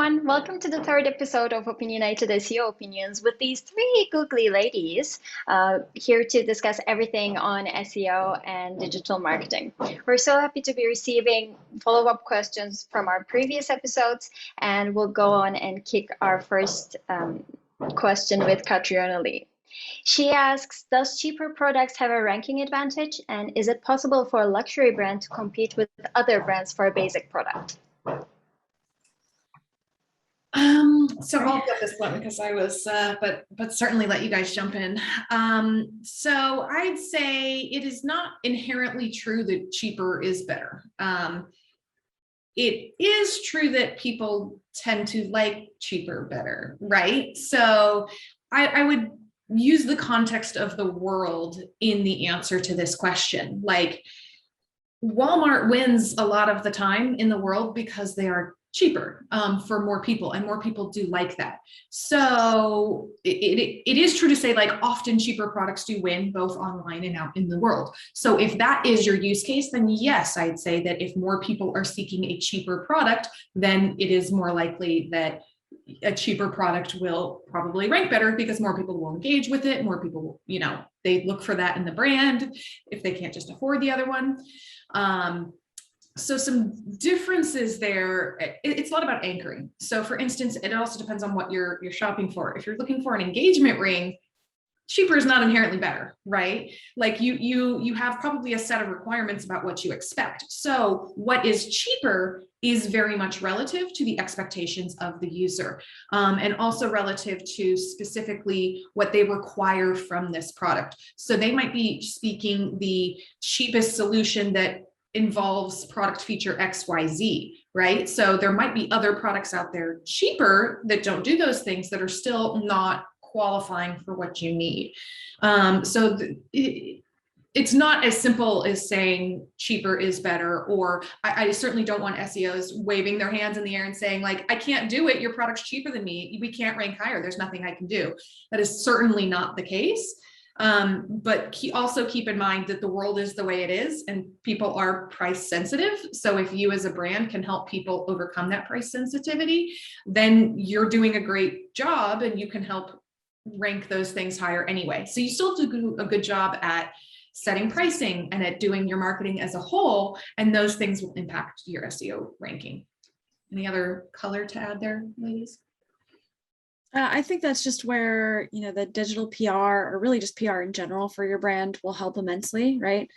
everyone. Welcome to the third episode of Opinionated SEO Opinions with these three googly ladies here to discuss everything on SEO and digital marketing. We're so happy to be receiving follow-up questions from our previous episodes, and we'll go on and kick our first question with Katriona Li. She asks, does cheaper products have a ranking advantage, and is it possible for a luxury brand to compete with other brands for a basic product? So I'll get this one because I was, but certainly let you guys jump in. So I'd say it is not inherently true that cheaper is better. It is true that people tend to like cheaper better, right? So I would use the context of the world in the answer to this question. Like, Walmart wins a lot of the time in the world because they are cheaper for more people, and more people do like that. So it is true to say, like, often cheaper products do win both online and out in the world. So if that is your use case, then yes, I'd say that if more people are seeking a cheaper product, then it is more likely that a cheaper product will probably rank better because more people will engage with it. More people, they look for that in the brand if they can't just afford the other one. So some differences there. It's a lot about anchoring. So for instance, it also depends on what you're shopping for. If you're looking for an engagement ring, cheaper is not inherently better, right? Like you have probably a set of requirements about what you expect. So what is cheaper is very much relative to the expectations of the user, and also relative to specifically what they require from this product. So they might be seeking the cheapest solution that involves product feature XYZ, right? So there might be other products out there cheaper that don't do those things that are still not qualifying for what you need. It's not as simple as saying cheaper is better, or I certainly don't want SEOs waving their hands in the air and saying, like, I can't do it, your product's cheaper than me, we can't rank higher, there's nothing I can do. That is certainly not the case. But also keep in mind that the world is the way it is and people are price sensitive. So if you as a brand can help people overcome that price sensitivity, then you're doing a great job and you can help rank those things higher anyway. So you still have to do a good job at setting pricing and at doing your marketing as a whole, and those things will impact your SEO ranking. Any other color to add there, ladies? I think that's just where, the digital PR, or really just PR in general for your brand, will help immensely, right?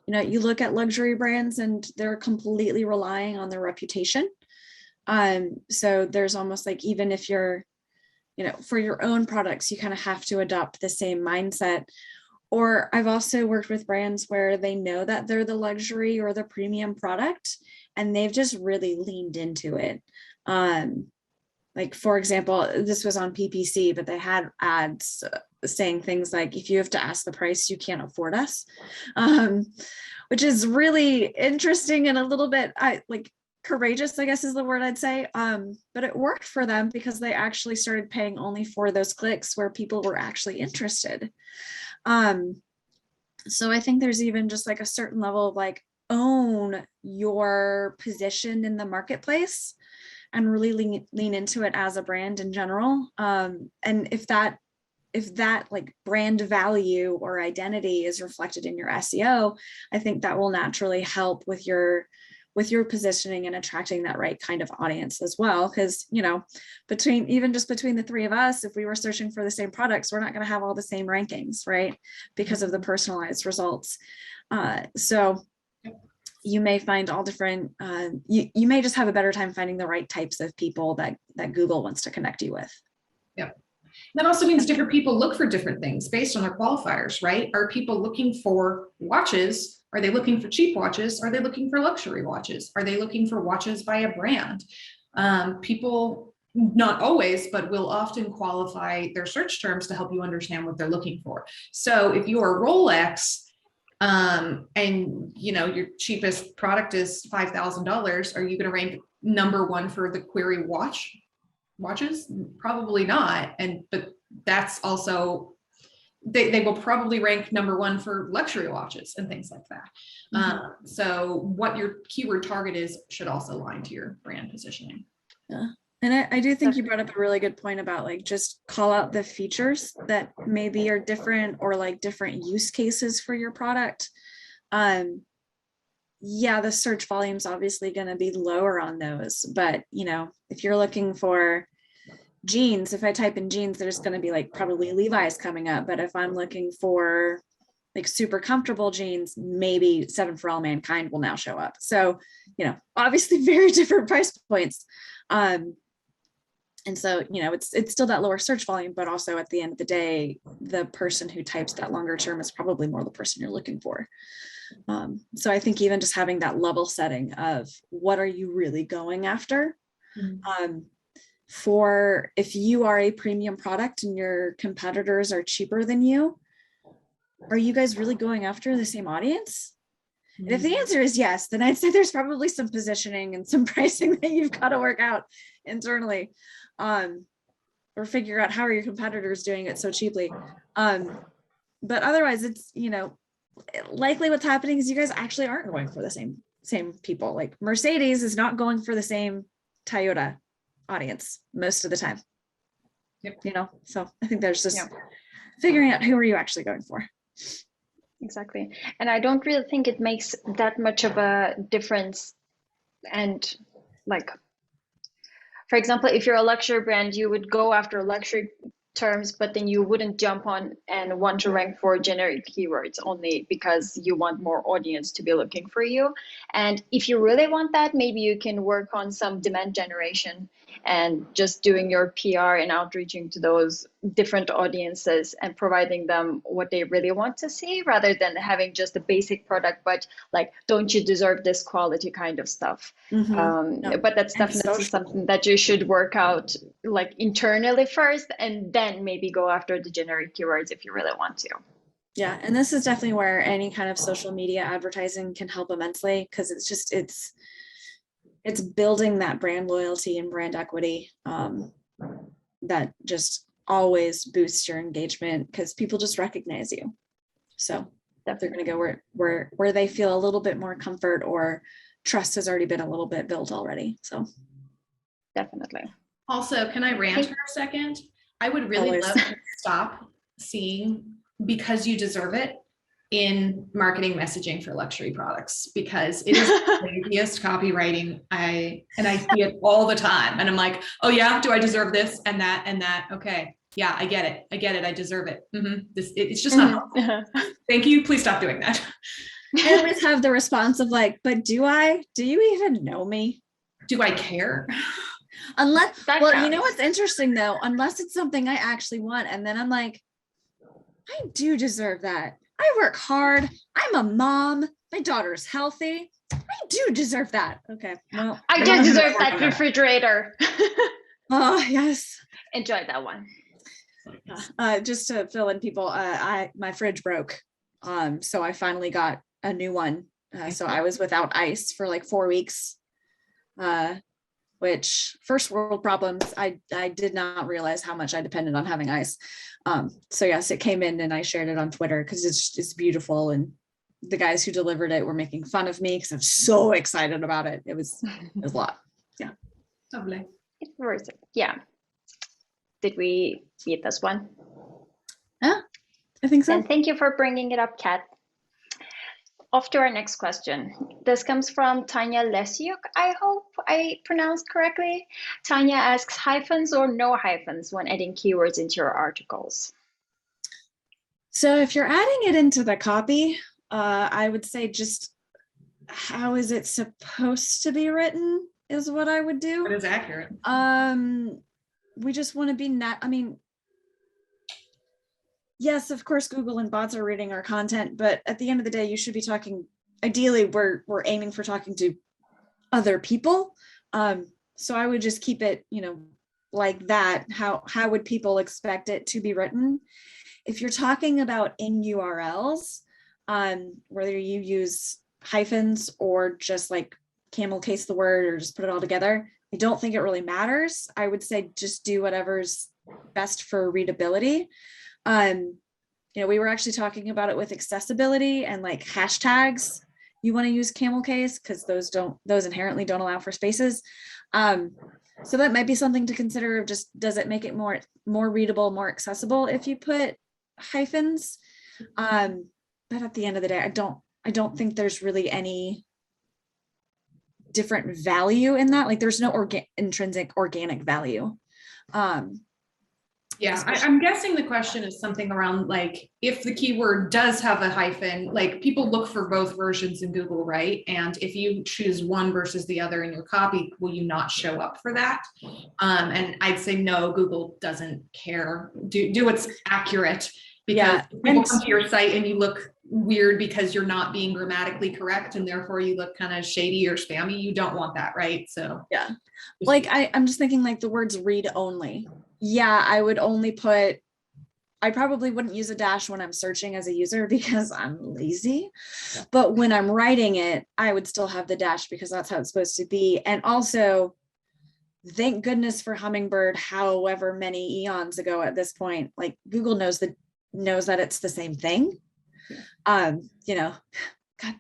You look at luxury brands and they're completely relying on their reputation. So there's almost like, even if you're, for your own products, you kind of have to adopt the same mindset. Or I've also worked with brands where they know that they're the luxury or the premium product, and they've just really leaned into it. Like, for example, this was on PPC, but they had ads saying things like, if you have to ask the price, you can't afford us, which is really interesting and a little bit courageous, I guess is the word I'd say. But it worked for them because they actually started paying only for those clicks where people were actually interested. So I think there's even just like a certain level of like, own your position in the marketplace and really lean into it as a brand in general. And if that like brand value or identity is reflected in your SEO, I think that will naturally help with your positioning and attracting that right kind of audience as well. Because, between the three of us, if we were searching for the same products, we're not going to have all the same rankings, right? Because of the personalized results. So you may find all different, you may just have a better time finding the right types of people that Google wants to connect you with. Yep. That also means different people look for different things based on their qualifiers, right? Are people looking for watches? Are they looking for cheap watches? Are they looking for luxury watches? Are they looking for watches by a brand? People, not always, but will often qualify their search terms to help you understand what they're looking for. So if you are Rolex, and your cheapest product is $5,000, are you going to rank number one for the query watches? Probably not. But that's also, they will probably rank number one for luxury watches and things like that. So what your keyword target is should also align to your brand positioning. Yeah. And I do think you brought up a really good point about like just call out the features that maybe are different or like different use cases for your product. Yeah, the search volume is obviously going to be lower on those, but you know, if you're looking for jeans, if I type in jeans, there's going to be like probably Levi's coming up. But if I'm looking for like super comfortable jeans, maybe 7 for All Mankind will now show up. So, you know, obviously very different price points. And so, you know, it's still that lower search volume, but also at the end of the day, the person who types that longer term is probably more the person you're looking for. So I think even just having that level setting of what are you really going after? For if you are a premium product and your competitors are cheaper than you, are you guys really going after the same audience? And if the answer is yes, then I'd say there's probably some positioning and some pricing that you've got to work out internally, or figure out how are your competitors doing it so cheaply. But otherwise, it's, you know, likely what's happening is you guys actually aren't going for the same people. Like Mercedes is not going for the same Toyota audience most of the time. Yep. You know, so I think there's just figuring out who are you actually going for. Exactly. And I don't really think it makes that much of a difference. And like, for example, if you're a luxury brand, you would go after luxury terms, but then you wouldn't jump on and want to rank for generic keywords only because you want more audience to be looking for you. And if you really want that, maybe you can work on some demand generation and just doing your PR and outreaching to those different audiences and providing them what they really want to see, rather than having just a basic product, but like, don't you deserve this quality kind of stuff. But that's definitely something that you should work out like internally first, and then maybe go after the generic keywords if you really want to. Yeah, and this is definitely where any kind of social media advertising can help immensely, because it's building that brand loyalty and brand equity that just always boosts your engagement, because people just recognize you. So they're going to go where they feel a little bit more comfort, or trust has already been a little bit built already. So definitely. Also, can I rant for a second? I would really love to stop seeing "because you deserve it" in marketing messaging for luxury products, because it is the craziest copywriting. I see it all the time, and I'm like, oh yeah, do I deserve this and that and that? Okay, yeah, I get it, I deserve it. It's just not helpful. Thank you, please stop doing that. I always have the response of like, but do you even know me? Do I care? Unless, you know what's interesting though, unless it's something I actually want, and then I'm like, I do deserve that. I work hard. I'm a mom. My daughter's healthy. I do deserve that. Okay. Well, I do deserve that refrigerator. Oh, yes. Enjoy that one. Just to fill in people, my fridge broke. So I finally got a new one. So I was without ice for like 4 weeks. Which first world problems, I did not realize how much I depended on having ice. So yes, it came in and I shared it on Twitter because it's beautiful. And the guys who delivered it were making fun of me because I'm so excited about it. It was a lot. Yeah. Lovely. It's worth it. Yeah. Did we beat this one? Yeah, I think so. And thank you for bringing it up, Kat. Off to our next question. This comes from Tanya Lesiuk. I hope I pronounced correctly. Tanya asks, hyphens or no hyphens when adding keywords into your articles? So if you're adding it into the copy, I would say just how is it supposed to be written is what I would do. What is accurate? We just want to be yes, of course, Google and bots are reading our content, but at the end of the day, you should be talking. Ideally, we're aiming for talking to other people. So I would just keep it, like that. How would people expect it to be written? If you're talking about in URLs, whether you use hyphens or just like camel case the word or just put it all together, I don't think it really matters. I would say just do whatever's best for readability. We were actually talking about it with accessibility and like hashtags. You want to use camel case because those inherently don't allow for spaces. So that might be something to consider. Just, does it make it more readable, more accessible if you put hyphens? But at the end of the day, I don't think there's really any different value in that. Like, there's no intrinsic organic value. Yeah, I'm guessing the question is something around like, if the keyword does have a hyphen, like people look for both versions in Google, right? And if you choose one versus the other in your copy, will you not show up for that? And I'd say no, Google doesn't care. Do what's accurate, because people come to your site and you look weird because you're not being grammatically correct, and therefore you look kind of shady or spammy. You don't want that, right? So yeah, like I'm just thinking like the words read only. Yeah, I probably wouldn't use a dash when I'm searching as a user because I'm lazy. But when I'm writing it, I would still have the dash because that's how it's supposed to be. And also, thank goodness for Hummingbird, however many eons ago at this point, like Google knows that it's the same thing. You know, God,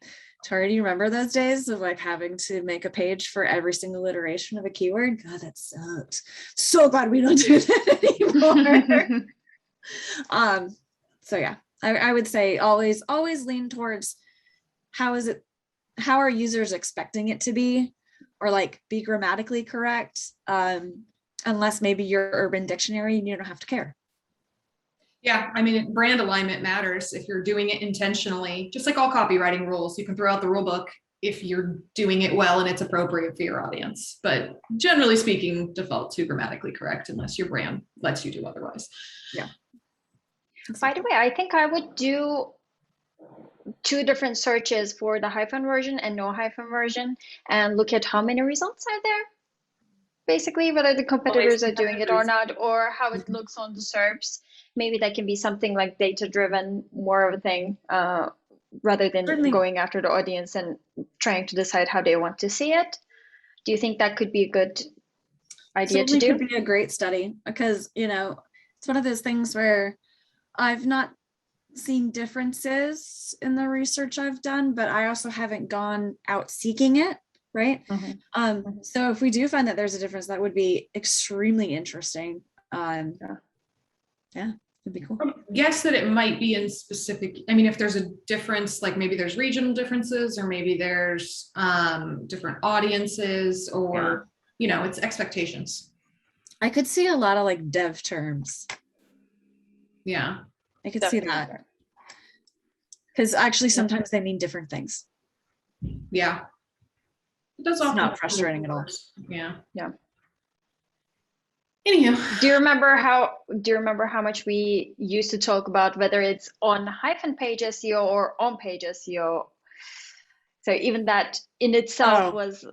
Tori, do you remember those days of like having to make a page for every single iteration of a keyword? God, that sucked. So glad we don't do that anymore. So yeah, I would say always lean towards how are users expecting it to be, or like be grammatically correct, unless maybe you're Urban Dictionary and you don't have to care. Yeah, I mean, brand alignment matters if you're doing it intentionally, just like all copywriting rules. You can throw out the rule book if you're doing it well and it's appropriate for your audience. But generally speaking, default to grammatically correct unless your brand lets you do otherwise. Yeah. By the way, I think I would do 2 different searches for the hyphen version and no hyphen version and look at how many results are there. Basically, whether the competitors are doing it or not, or how it looks on the SERPs. Maybe that can be something like data-driven, more of a thing, rather than Certainly. going after the audience and trying to decide how they want to see it. Do you think that could be a good idea to do? Could be a great study, because, you know, it's one of those things where I've not seen differences in the research I've done, but I also haven't gone out seeking it. Right. So if we do find that there's a difference, that would be extremely interesting. Yeah, it'd be cool. Guess that it might be in specific. I mean, if there's a difference, like maybe there's regional differences, or maybe there's different audiences, or, you know, it's expectations. I could see a lot of like dev terms. Yeah. I could see that. Because actually sometimes they mean different things. Yeah. It's not frustrating at all. Yeah. Yeah. Anyhow, do you remember how much we used to talk about whether it's on hyphen page SEO or on page SEO? So even that in itself was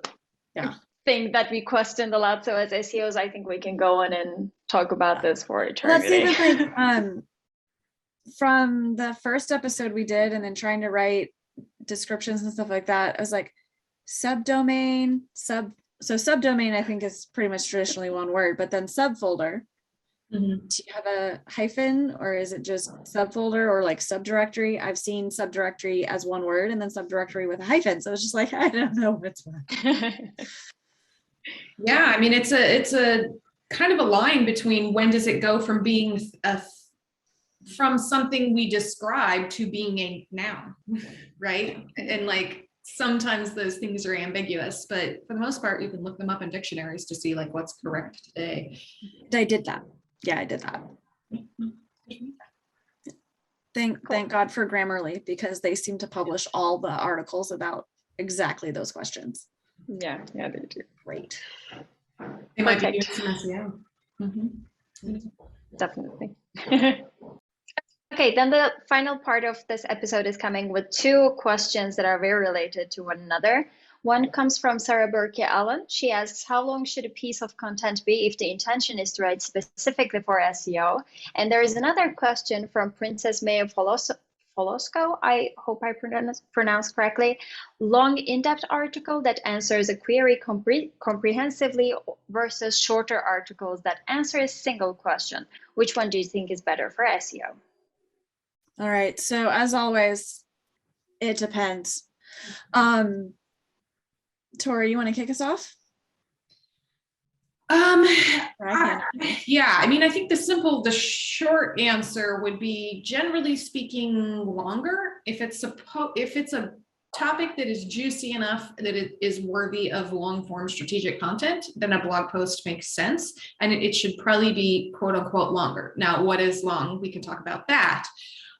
a thing that we questioned a lot. So as SEOs, I think we can go on and talk about this for eternity. Let's see the from the first episode we did, and then trying to write descriptions and stuff like that, I was like, subdomain, subdomain I think is pretty much traditionally one word, but then subfolder, do you have a hyphen, or is it just subfolder, or like subdirectory? I've seen subdirectory as one word and then subdirectory with a hyphen, so it's just like, I don't know what's what. Yeah, I mean, it's a kind of a line between when does it go from being from something we describe to being a noun, right? And like sometimes those things are ambiguous, but for the most part, you can look them up in dictionaries to see like what's correct today. I did that. Yeah, I did that. Thank God for Grammarly, because they seem to publish all the articles about exactly those questions. Yeah, they do. Great. They might be doing some SEO. Definitely. Okay, then the final part of this episode is coming with 2 questions that are very related to one another. One comes from Sara Burke-Allen. She asks, how long should a piece of content be if the intention is to write specifically for SEO? And there is another question from Princess Mae Follosco, I hope I pronounced correctly. Long, in-depth article that answers a query comprehensively versus shorter articles that answer a single question. Which one do you think is better for SEO? All right, so as always, it depends. Tori, you want to kick us off? Yeah, I mean, I think the short answer would be, generally speaking, longer. If it's a topic that is juicy enough that it is worthy of long form strategic content, then a blog post makes sense, and it should probably be quote unquote longer. Now, what is long? We can talk about that.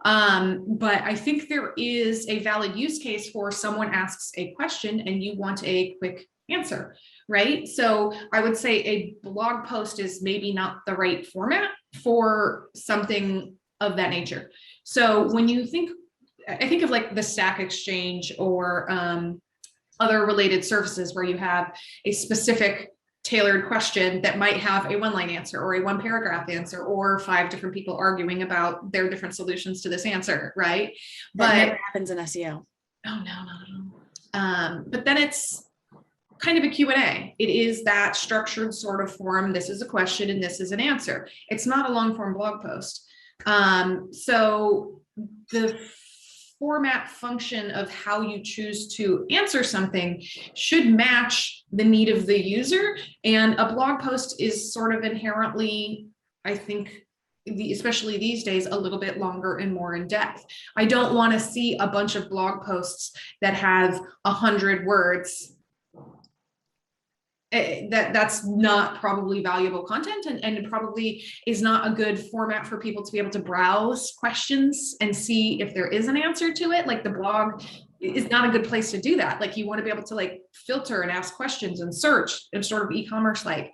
But I think there is a valid use case for someone asks a question and you want a quick answer, right? So I would say a blog post is maybe not the right format for something of that nature. So when you think, I think of like the Stack Exchange or other related services where you have a specific tailored question that might have a one-line answer or a one paragraph answer or 5 different people arguing about their different solutions to this answer, right? That never happens in SEO. Oh, no, not at all. But then it's kind of a Q&A. It is that structured sort of form. This is a question and this is an answer. It's not a long form blog post. So the format function of how you choose to answer something should match the need of the user. And a blog post is sort of inherently, I think, especially these days, a little bit longer and more in depth. I don't want to see a bunch of blog posts that have 100 words. That's not probably valuable content, and probably is not a good format for people to be able to browse questions and see if there is an answer to it. Like the blog is not a good place to do that. Like you want to be able to like filter and ask questions and search and sort of e-commerce like.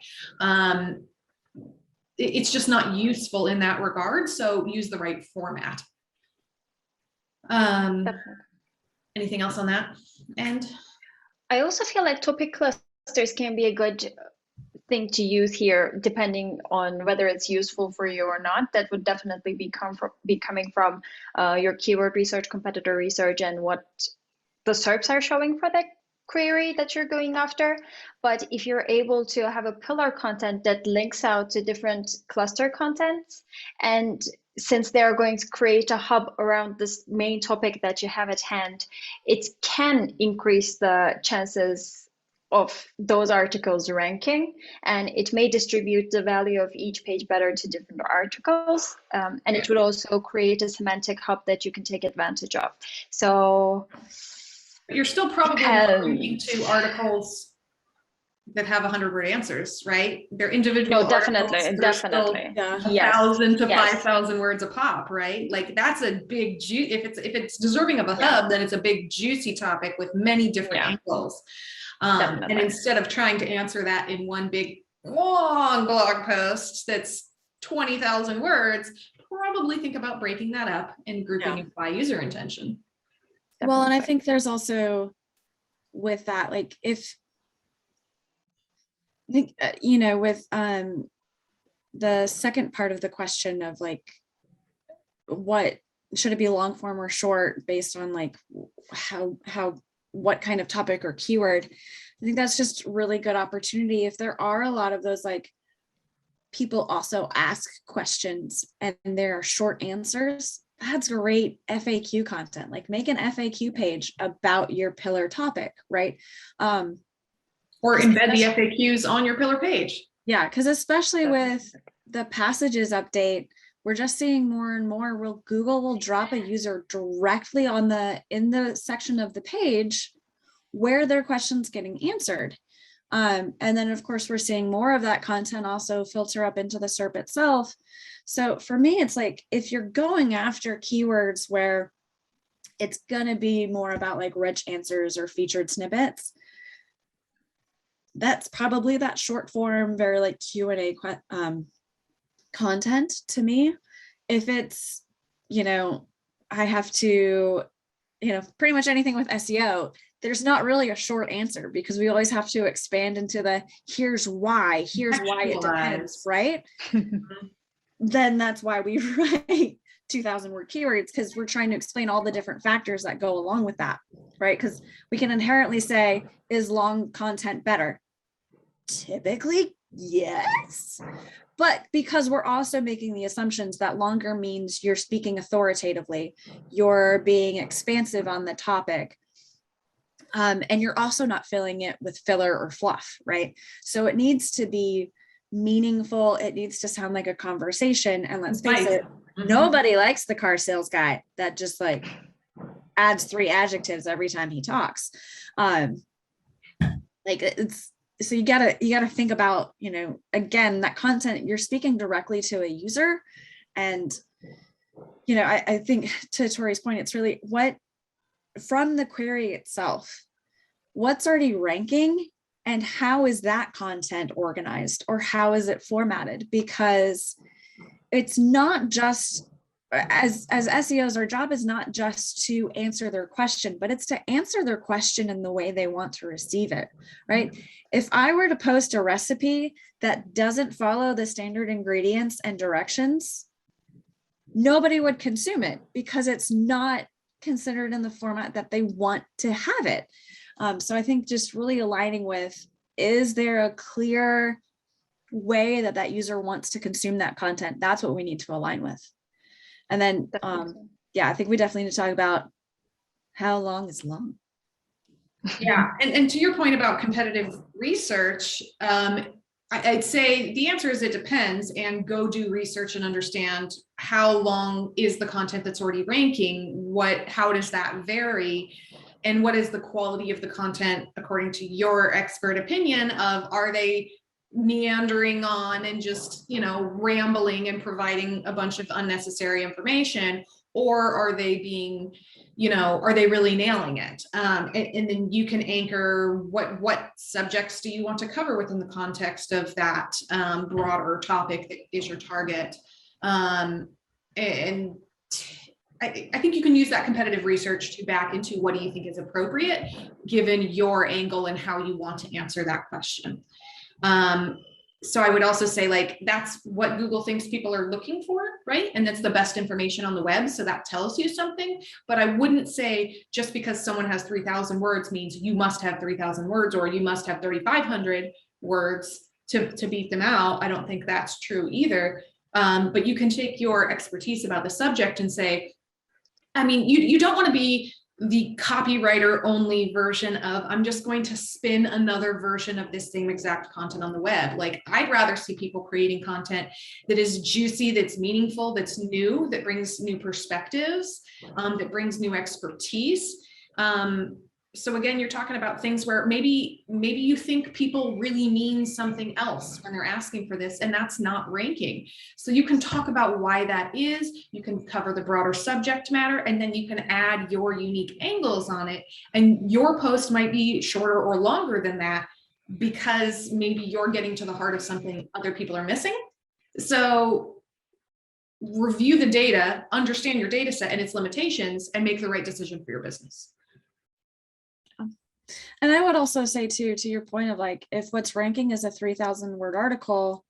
It's just not useful in that regard. So use the right format. Anything else on that? And I also feel like topic clusters can be a good thing to use here, depending on whether it's useful for you or not. That would definitely be coming from your keyword research, competitor research, and what the SERPs are showing for the query that you're going after. But if you're able to have a pillar content that links out to different cluster contents, and since they're going to create a hub around this main topic that you have at hand, it can increase the chances of those articles ranking, and it may distribute the value of each page better to different articles, and it would also create a semantic hub that you can take advantage of. So you're still probably linking to articles that have 100-word answers, right? They're individual definitely. 1,000 to 5,000 words a pop, right? Like that's a big if it's deserving of a hub, then it's a big juicy topic with many different angles. And instead of trying to answer that in one big long blog post that's 20,000 words, probably think about breaking that up and grouping it by user intention. Well, and I think there's also with that, like with the second part of the question of like, what should it be, long form or short, based on like what kind of topic or keyword. I think that's just really good opportunity. If there are a lot of those, like people also ask questions and there are short answers, that's great FAQ content. Like make an FAQ page about your pillar topic, right? Or embed the FAQs on your pillar page. Yeah, because especially with the passages update, we're just seeing more and more Google will drop a user directly in the section of the page where their question's getting answered. And then of course, we're seeing more of that content also filter up into the SERP itself. So for me, it's like, if you're going after keywords where it's gonna be more about like rich answers or featured snippets, that's probably that short form, very like Q&A content to me. If it's, I have to, pretty much anything with SEO, there's not really a short answer because we always have to expand into the here's why it depends, right? Then that's why we write 2,000 word keywords, because we're trying to explain all the different factors that go along with that, right? Because we can inherently say, is long content better? Typically, yes. But because we're also making the assumptions that longer means you're speaking authoritatively, you're being expansive on the topic, and you're also not filling it with filler or fluff, right? So it needs to be meaningful. It needs to sound like a conversation. And let's face Right. it, nobody likes the car sales guy that just like adds 3 adjectives every time he talks. Like it's, so you gotta think about, you know, again, that content, you're speaking directly to a user. And, you know, I think to Tori's point, it's really what from the query itself, what's already ranking and how is that content organized or how is it formatted? Because it's not just, as SEOs, our job is not just to answer their question, but it's to answer their question in the way they want to receive it, right? If I were to post a recipe that doesn't follow the standard ingredients and directions, nobody would consume it because it's not considered in the format that they want to have it. So I think just really aligning with, is there a clear way that user wants to consume that content? That's what we need to align with. And then, yeah, I think we definitely need to talk about how long is long. Yeah, and to your point about competitive research, I'd say the answer is it depends, and go do research and understand how long is the content that's already ranking, how does that vary, and what is the quality of the content according to your expert opinion of, are they meandering on and just, you know, rambling and providing a bunch of unnecessary information, or are they being, you know, are they really nailing it? And then you can anchor what subjects do you want to cover within the context of that broader topic that is your target. And I think you can use that competitive research to back into what do you think is appropriate given your angle and how you want to answer that question. So I would also say, like, that's what Google thinks people are looking for, right? And that's the best information on the web. So that tells you something, but I wouldn't say just because someone has 3,000 words means you must have 3,000 words or you must have 3,500 words to beat them out. I don't think that's true either. But you can take your expertise about the subject and say, I mean, you don't want to be the copywriter only version of, I'm just going to spin another version of this same exact content on the web. Like, I'd rather see people creating content that is juicy, that's meaningful, that's new, that brings new perspectives, that brings new expertise. So again, you're talking about things where maybe you think people really mean something else when they're asking for this, and that's not ranking. So you can talk about why that is, you can cover the broader subject matter, and then you can add your unique angles on it. And your post might be shorter or longer than that because maybe you're getting to the heart of something other people are missing. So review the data, understand your data set and its limitations, and make the right decision for your business. And I would also say too, to your point of, like, if what's ranking is a 3,000 word article,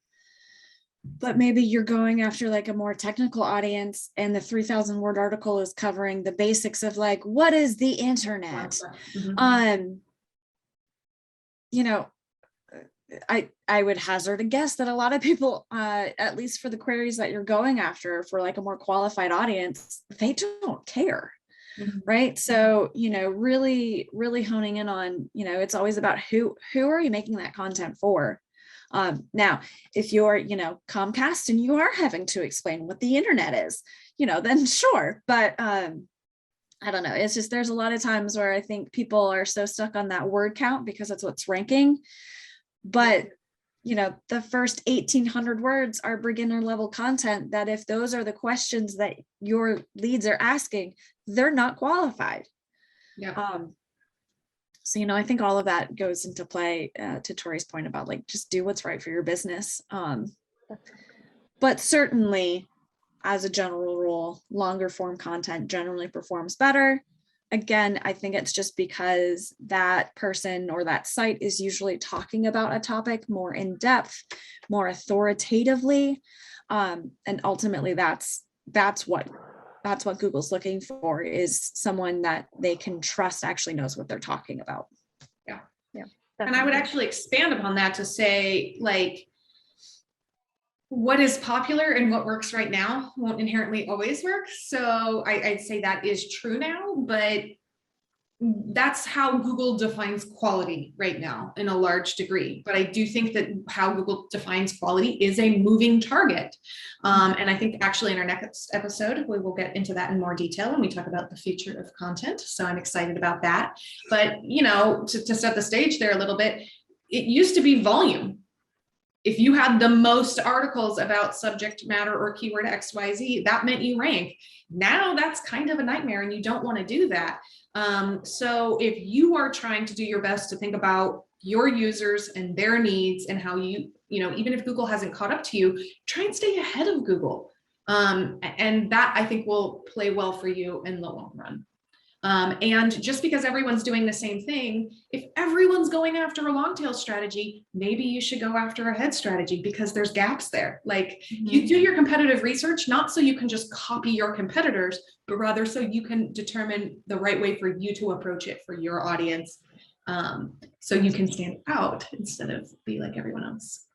but maybe you're going after like a more technical audience and the 3,000 word article is covering the basics of, like, what is the internet? Mm-hmm. You know, I would hazard a guess that a lot of people, at least for the queries that you're going after for like a more qualified audience, they don't care. Right. So, you know, really honing in on, you know, it's always about who are you making that content for? Now, if you're, you know, Comcast and you are having to explain what the internet is, you know, then sure. But I don't know. It's just, there's a lot of times where I think people are so stuck on that word count because that's what's ranking. But, you know, the first 1,800 words are beginner level content that if those are the questions that your leads are asking, they're not qualified. Yeah. So, you know, I think all of that goes into play, to Tori's point about, like, just do what's right for your business. But certainly, as a general rule, longer form content generally performs better. Again, I think it's just because that person or that site is usually talking about a topic more in depth, more authoritatively. And ultimately that's what Google's looking for, is someone that they can trust actually knows what they're talking about. Yeah. Definitely. And I would actually expand upon that to say, like, what is popular and what works right now won't inherently always work. So I'd say that is true now, but that's how Google defines quality right now in a large degree. But I do think that how Google defines quality is a moving target. And I think actually in our next episode, we will get into that in more detail when we talk about the future of content. So I'm excited about that. But, you know, to set the stage there a little bit, it used to be volume. If you had the most articles about subject matter or keyword XYZ, that meant you rank. Now that's kind of a nightmare and you don't want to do that. So if you are trying to do your best to think about your users and their needs and how you know, even if Google hasn't caught up to you, try and stay ahead of Google. And that I think will play well for you in the long run. And just because everyone's doing the same thing, if everyone's going after a long tail strategy, maybe you should go after a head strategy because there's gaps there. Like you do your competitive research, not so you can just copy your competitors, but rather so you can determine the right way for you to approach it for your audience. So you can stand out instead of be like everyone else.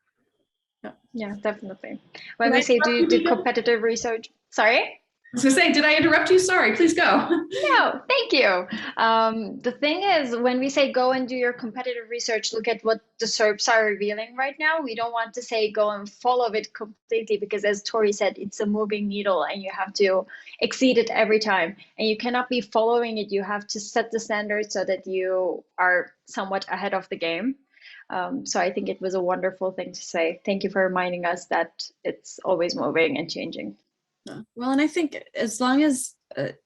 Yeah, definitely. When we say do competitive research, sorry? I was gonna say, did I interrupt you? Sorry, please go. No, thank you. The thing is, when we say go and do your competitive research, look at what the SERPs are revealing right now. We don't want to say go and follow it completely because, as Tori said, it's a moving needle and you have to exceed it every time. And you cannot be following it. You have to set the standard so that you are somewhat ahead of the game. So I think it was a wonderful thing to say. Thank you for reminding us that it's always moving and changing. Well, and I think as long as,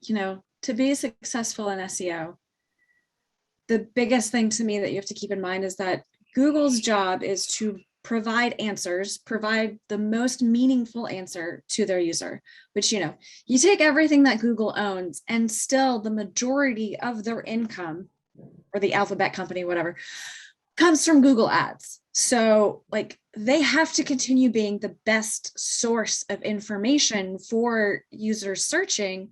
you know, to be successful in SEO, the biggest thing to me that you have to keep in mind is that Google's job is to provide answers, provide the most meaningful answer to their user, which, you know, you take everything that Google owns and still the majority of their income, or the alphabet company, whatever, comes from Google Ads. So like they have to continue being the best source of information for users searching,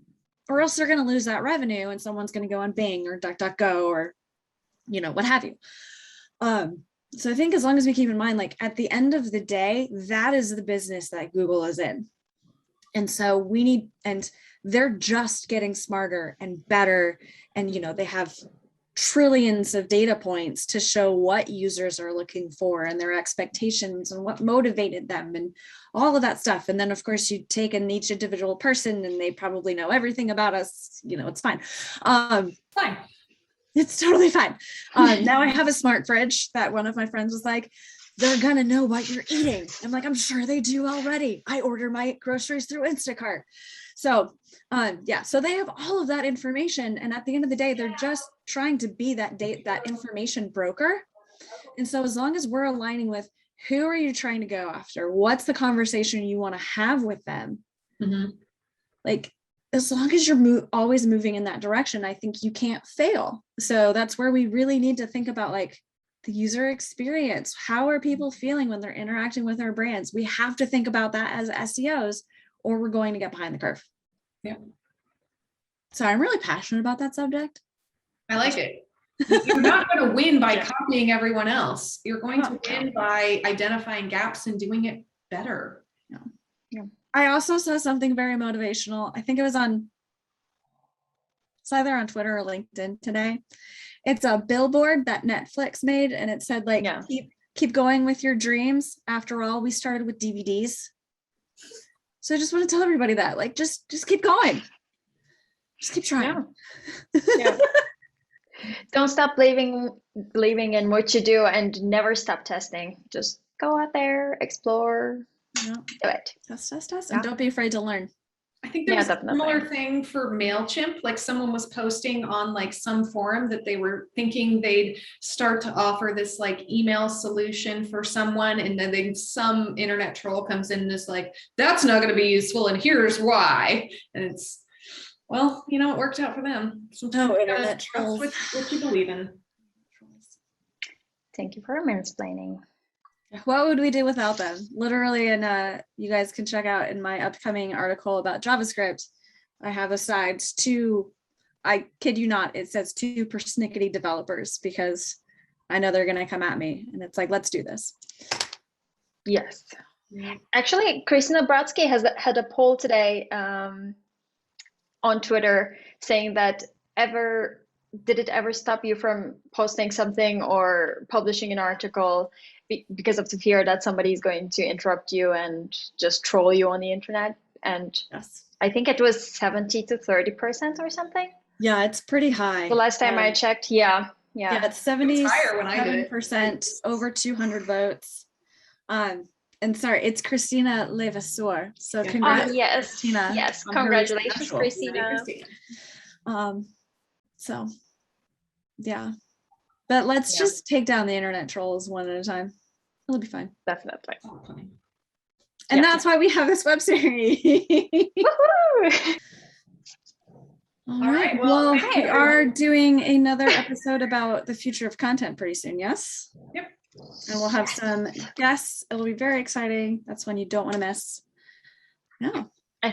or else they're going to lose that revenue and someone's going to go on Bing or DuckDuckGo or, you know, what have you. So I think as long as we keep in mind, like at the end of the day, that is the business that Google is in. And so we need, and they're just getting smarter and better. And, you know, they have trillions of data points to show what users are looking for and their expectations and what motivated them and all of that stuff. And then of course you take in each individual person and they probably know everything about us, you know, it's fine. Fine. It's totally fine. Now I have a smart fridge that one of my friends was like, they're gonna know what you're eating. I'm like, I'm sure they do already. I order my groceries through Instacart. So yeah, so they have all of that information. And at the end of the day, they're just trying to be that information broker. And so as long as we're aligning with who are you trying to go after? What's the conversation you want to have with them? Like, as long as you're always moving in that direction, I think you can't fail. So that's where we really need to think about like the user experience. How are people feeling when they're interacting with our brands? We have to think about that as SEOs or we're going to get behind the curve. Yeah. So I'm really passionate about that subject. I like it. You're not going to win by copying everyone else. You're going to win by identifying gaps and doing it better. Yeah. I also saw something very motivational. I think it was it's either on Twitter or LinkedIn today. It's a billboard that Netflix made, and it said like, keep going with your dreams. After all, we started with DVDs. So I just want to tell everybody that, like, just keep going. Just keep trying. Yeah. Don't stop believing in what you do and never stop testing. Just go out there, explore, do it. Test, and don't be afraid to learn. I think there was a similar thing for MailChimp. Like someone was posting on like some forum that they were thinking they'd start to offer this like email solution for someone. And then some internet troll comes in and is like, that's not going to be useful. And here's why. And it's, well, you know, it worked out for them. No internet trolls. What you believe in. Thank you for mansplaining. What would we do without them? Literally, and you guys can check out in my upcoming article about JavaScript. I have assigned two, I kid you not, it says 2 persnickety developers because I know they're going to come at me. And it's like, let's do this. Yes. Actually, Christina Brodsky had a poll today on Twitter saying that did it ever stop you from posting something or publishing an article because of the fear that somebody's going to interrupt you and just troll you on the internet? And Yes. I think it was 70 to 30% or something. Yeah, it's pretty high. The last time I checked, yeah. Yeah, it's It was higher when I did it. 77%, over 200 votes. And sorry, it's Katriona Li. So congrats, yes, Christina. yes, on her congratulations, recent Christina. So yeah, but let's just take down the internet trolls one at a time. It'll be fine. Definitely. And that's why we have this web series. Woohoo! All right. Well, we are doing another episode about the future of content pretty soon. Yes. Yep. And we'll have some guests. It'll be very exciting. That's one you don't want to miss. No.